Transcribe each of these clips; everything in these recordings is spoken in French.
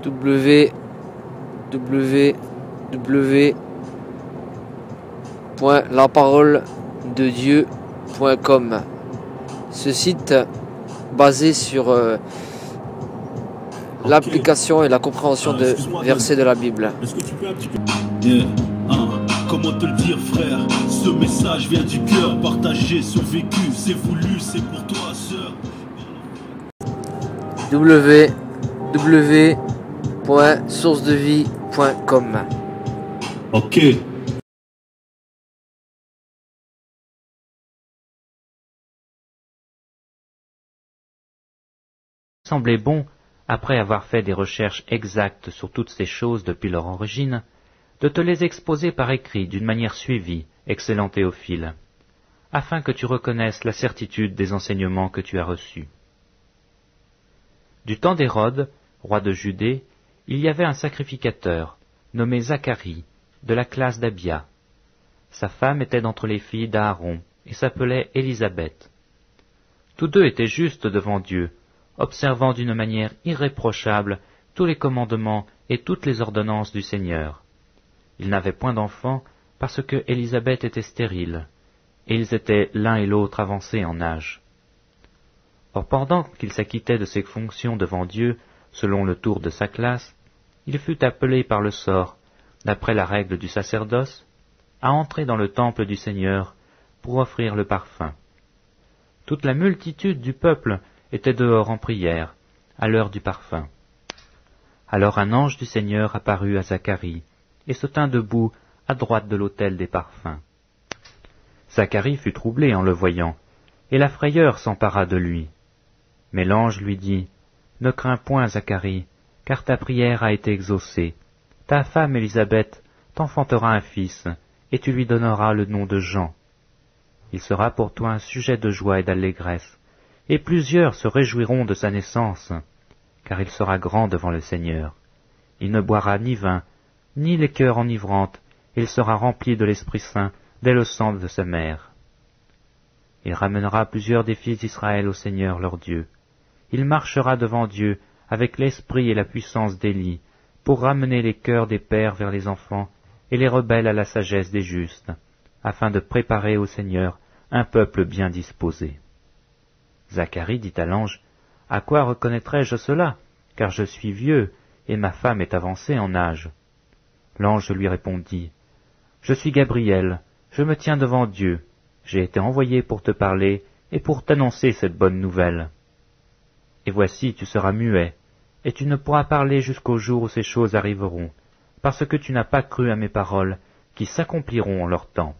www.laparolededieu.com. Ce site, basé sur l'application et la compréhension de versets de la Bible. Est-ce que tu peux un petit peu... Comment te le dire, frère? Ce message vient du cœur, partagé, survécu, c'est voulu, c'est pour toi, sœur. www.sourcedevie.com. Ok. Semblait bon, après avoir fait des recherches exactes sur toutes ces choses depuis leur origine, de te les exposer par écrit d'une manière suivie, excellent Théophile, afin que tu reconnaisses la certitude des enseignements que tu as reçus. Du temps d'Hérode, roi de Judée, il y avait un sacrificateur, nommé Zacharie, de la classe d'Abia. Sa femme était d'entre les filles d'Aaron, et s'appelait Élisabeth. Tous deux étaient justes devant Dieu, observant d'une manière irréprochable tous les commandements et toutes les ordonnances du Seigneur. Ils n'avaient point d'enfants parce que Élisabeth était stérile, et ils étaient l'un et l'autre avancés en âge. Or pendant qu'il s'acquittait de ses fonctions devant Dieu, selon le tour de sa classe, il fut appelé par le sort, d'après la règle du sacerdoce, à entrer dans le temple du Seigneur pour offrir le parfum. Toute la multitude du peuple était dehors en prière, à l'heure du parfum. Alors un ange du Seigneur apparut à Zacharie, et se tint debout à droite de l'autel des parfums. Zacharie fut troublé en le voyant, et la frayeur s'empara de lui. Mais l'ange lui dit, « Ne crains point, Zacharie, car ta prière a été exaucée. Ta femme Élisabeth t'enfantera un fils, et tu lui donneras le nom de Jean. Il sera pour toi un sujet de joie et d'allégresse, et plusieurs se réjouiront de sa naissance, car il sera grand devant le Seigneur. Il ne boira ni vin, ni liqueur enivrante, et il sera rempli de l'Esprit Saint dès le sang de sa mère. Il ramènera plusieurs des fils d'Israël au Seigneur leur Dieu. Il marchera devant Dieu avec l'esprit et la puissance d'Élie, pour ramener les cœurs des pères vers les enfants, et les rebelles à la sagesse des justes, afin de préparer au Seigneur un peuple bien disposé. Zacharie dit à l'ange, « À quoi reconnaîtrai-je cela? Car je suis vieux, et ma femme est avancée en âge. » L'ange lui répondit, « Je suis Gabriel, je me tiens devant Dieu. J'ai été envoyé pour te parler et pour t'annoncer cette bonne nouvelle. Et voici, tu seras muet, et tu ne pourras parler jusqu'au jour où ces choses arriveront, parce que tu n'as pas cru à mes paroles, qui s'accompliront en leur temps. »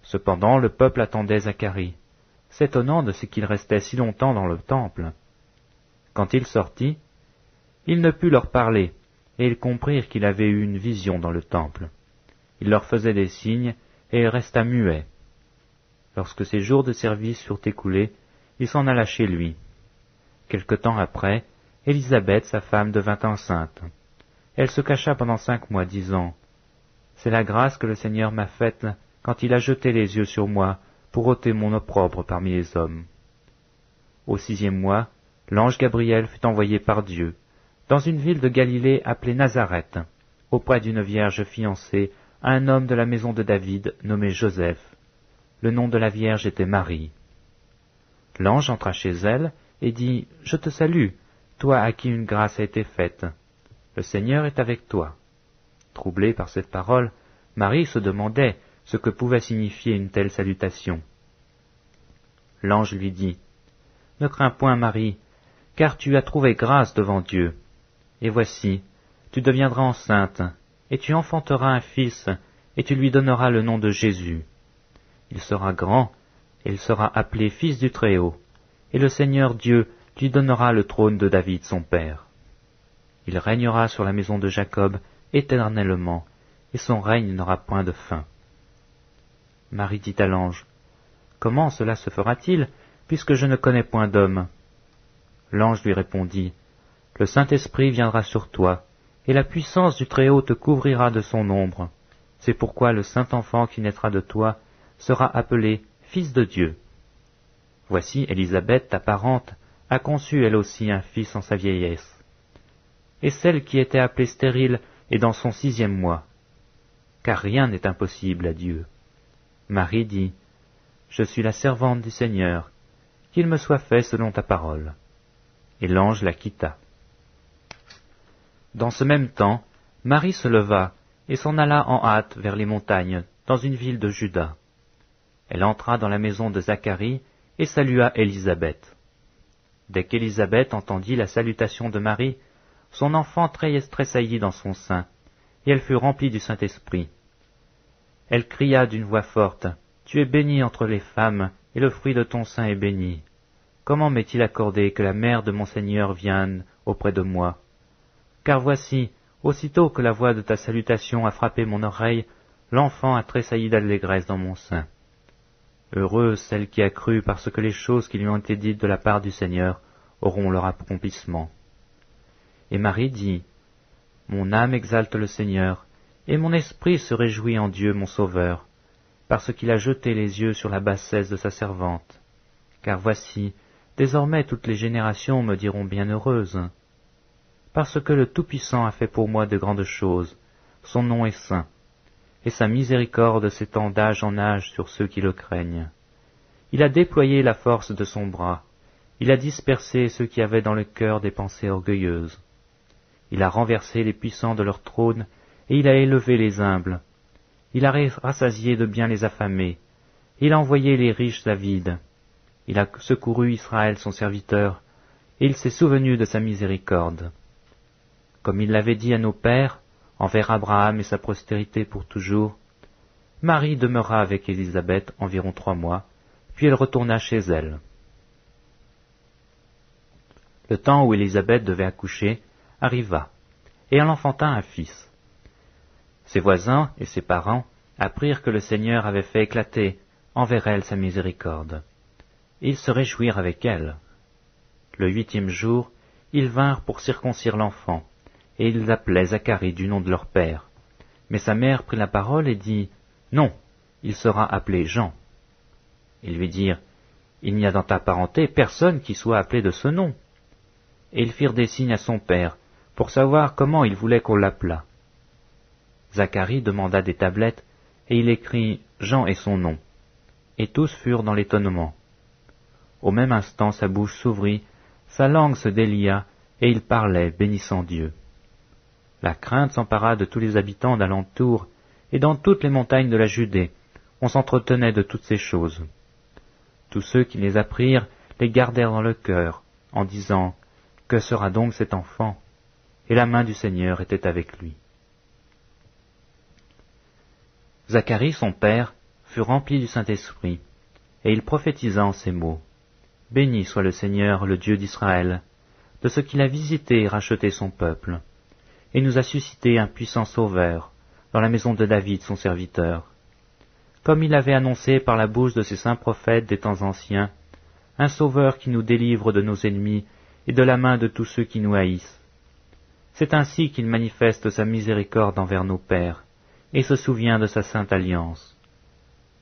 Cependant le peuple attendait Zacharie, s'étonnant de ce qu'il restait si longtemps dans le temple. Quand il sortit, il ne put leur parler, et ils comprirent qu'il avait eu une vision dans le temple. Il leur faisait des signes, et il resta muet. Lorsque ses jours de service furent écoulés, il s'en alla chez lui. Quelque temps après, Élisabeth, sa femme, devint enceinte. Elle se cacha pendant 5 mois, disant, « C'est la grâce que le Seigneur m'a faite quand il a jeté les yeux sur moi pour ôter mon opprobre parmi les hommes. » Au 6e mois, l'ange Gabriel fut envoyé par Dieu, dans une ville de Galilée appelée Nazareth, auprès d'une vierge fiancée à un homme de la maison de David nommé Joseph. Le nom de la vierge était Marie. L'ange entra chez elle et dit, « Je te salue, toi à qui une grâce a été faite. Le Seigneur est avec toi. » Troublée par cette parole, Marie se demandait ce que pouvait signifier une telle salutation. L'ange lui dit, « Ne crains point, Marie, car tu as trouvé grâce devant Dieu. Et voici, tu deviendras enceinte, et tu enfanteras un fils, et tu lui donneras le nom de Jésus. Il sera grand, et il sera appelé Fils du Très-Haut, et le Seigneur Dieu lui donnera le trône de David son père. Il régnera sur la maison de Jacob éternellement, et son règne n'aura point de fin. » Marie dit à l'ange, « Comment cela se fera-t-il, puisque je ne connais point d'homme ?» L'ange lui répondit, « Le Saint-Esprit viendra sur toi, et la puissance du Très-Haut te couvrira de son ombre. C'est pourquoi le Saint-Enfant qui naîtra de toi sera appelé Fils de Dieu. Voici Élisabeth, ta parente, a conçu elle aussi un fils en sa vieillesse. et celle qui était appelée stérile est dans son 6e mois. Car rien n'est impossible à Dieu. Marie dit, « Je suis la servante du Seigneur, qu'il me soit fait selon ta parole. » Et l'ange la quitta. Dans ce même temps, Marie se leva et s'en alla en hâte vers les montagnes, dans une ville de Juda. Elle entra dans la maison de Zacharie et salua Élisabeth. Dès qu'Élisabeth entendit la salutation de Marie, son enfant tressaillit dans son sein, et elle fut remplie du Saint-Esprit. Elle cria d'une voix forte, « Tu es bénie entre les femmes, et le fruit de ton sein est béni. Comment m'est-il accordé que la mère de mon Seigneur vienne auprès de moi? Car voici, aussitôt que la voix de ta salutation a frappé mon oreille, l'enfant a tressailli d'allégresse dans mon sein. Heureuse celle qui a cru parce que les choses qui lui ont été dites de la part du Seigneur auront leur accomplissement. » Et Marie dit, « Mon âme exalte le Seigneur, et mon esprit se réjouit en Dieu mon Sauveur, parce qu'il a jeté les yeux sur la bassesse de sa servante. Car voici, désormais toutes les générations me diront bienheureuse. Parce que le Tout-Puissant a fait pour moi de grandes choses, son nom est saint, et sa miséricorde s'étend d'âge en âge sur ceux qui le craignent. Il a déployé la force de son bras, il a dispersé ceux qui avaient dans le cœur des pensées orgueilleuses. Il a renversé les puissants de leur trône, et il a élevé les humbles. Il a rassasié de bien les affamés, il a envoyé les riches avides. Il a secouru Israël son serviteur, et il s'est souvenu de sa miséricorde. Comme il l'avait dit à nos pères, envers Abraham et sa postérité pour toujours, Marie demeura avec Élisabeth environ 3 mois, puis elle retourna chez elle. Le temps où Élisabeth devait accoucher arriva, et elle enfanta un fils. Ses voisins et ses parents apprirent que le Seigneur avait fait éclater envers elle sa miséricorde. Ils se réjouirent avec elle. Le 8e jour, ils vinrent pour circoncire l'enfant, et ils l'appelaient Zacharie du nom de leur père. Mais sa mère prit la parole et dit, « Non, il sera appelé Jean. » Ils lui dirent, « Il n'y a dans ta parenté personne qui soit appelé de ce nom. » Et ils firent des signes à son père, pour savoir comment il voulait qu'on l'appelât. Zacharie demanda des tablettes, et il écrit Jean et son nom. Et tous furent dans l'étonnement. Au même instant sa bouche s'ouvrit, sa langue se délia, et il parlait, bénissant Dieu. La crainte s'empara de tous les habitants d'alentour, et dans toutes les montagnes de la Judée, on s'entretenait de toutes ces choses. Tous ceux qui les apprirent les gardèrent dans le cœur, en disant, « Que sera donc cet enfant ?» Et la main du Seigneur était avec lui. Zacharie, son père, fut rempli du Saint-Esprit, et il prophétisa en ces mots. « Béni soit le Seigneur, le Dieu d'Israël, de ce qu'il a visité et racheté son peuple, et nous a suscité un puissant sauveur dans la maison de David, son serviteur. Comme il avait annoncé par la bouche de ses saints prophètes des temps anciens, un sauveur qui nous délivre de nos ennemis et de la main de tous ceux qui nous haïssent. C'est ainsi qu'il manifeste sa miséricorde envers nos pères, et se souvient de sa sainte alliance,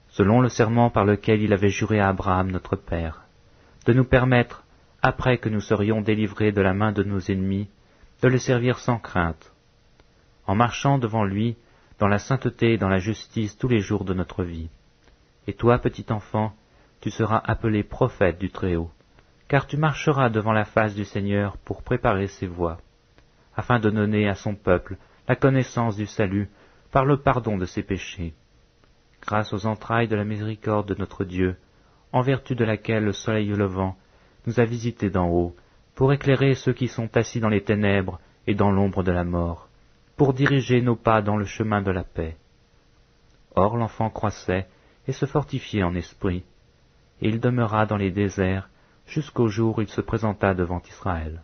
selon le serment par lequel il avait juré à Abraham notre père, de nous permettre, après que nous serions délivrés de la main de nos ennemis, de le servir sans crainte, en marchant devant lui dans la sainteté et dans la justice tous les jours de notre vie. Et toi, petit enfant, tu seras appelé prophète du Très-Haut, car tu marcheras devant la face du Seigneur pour préparer ses voies, afin de donner à son peuple la connaissance du salut par le pardon de ses péchés, grâce aux entrailles de la miséricorde de notre Dieu, en vertu de laquelle le soleil levant nous a visités d'en haut, pour éclairer ceux qui sont assis dans les ténèbres et dans l'ombre de la mort, pour diriger nos pas dans le chemin de la paix. Or l'enfant croissait et se fortifiait en esprit, et il demeura dans les déserts jusqu'au jour où il se présenta devant Israël.